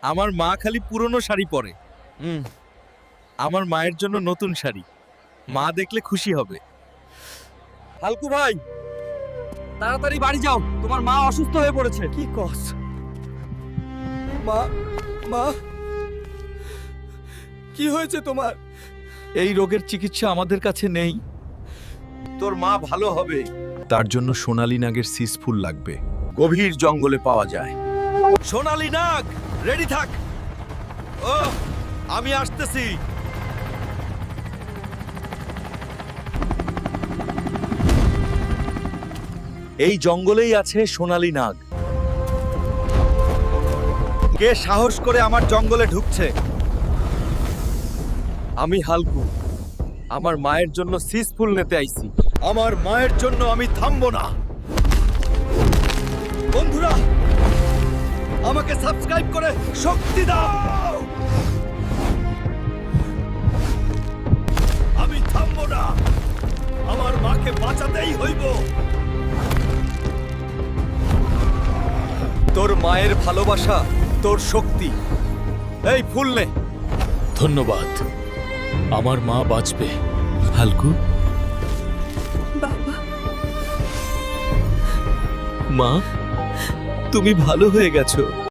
আমার মা খালি পুরনো শাড়ি পরে। আমার মায়ের জন্য নতুন শাড়ি। মা দেখলে খুশি হবে। হালকু ভাই, তাড়াতাড়ি বাড়ি যাও, তোমার মা অসুস্থ হয়ে পড়েছে। কি কস? মা মা কি হয়েছে তোমার? এই রোগের চিকিৎসা আমাদের কাছে নেই। তোর মা ভালো হবে। তার জন্য সোনালী নাগের সিস ফুল লাগবে। গভীর জঙ্গলে পাওয়া যায়। সোনালী নাগ, রেডি থাক। ও, আমি আসতেছি। এই জঙ্গলেই আছে সোনালী নাগ। কে সাহস করে আমার জঙ্গলে ঢুকছে? আমি হালকু। আমার মায়ের জন্য সিস ফুল নিতে আইছি। আমার মায়ের জন্য আমি থামবো না। বন্ধুরা, আমাকে সাবস্ক্রাইব করে শক্তি দাও। আমি থামবো না। আমার মাকে বাঁচাতেই হইব। তোর মায়ের ভালোবাসা, তোর শক্তি। এই ফুল নে। ধন্যবাদ, আমার মা বাঁচবে। হালকু, বাবা, মা, তুমি ভালো হয়ে গেছো।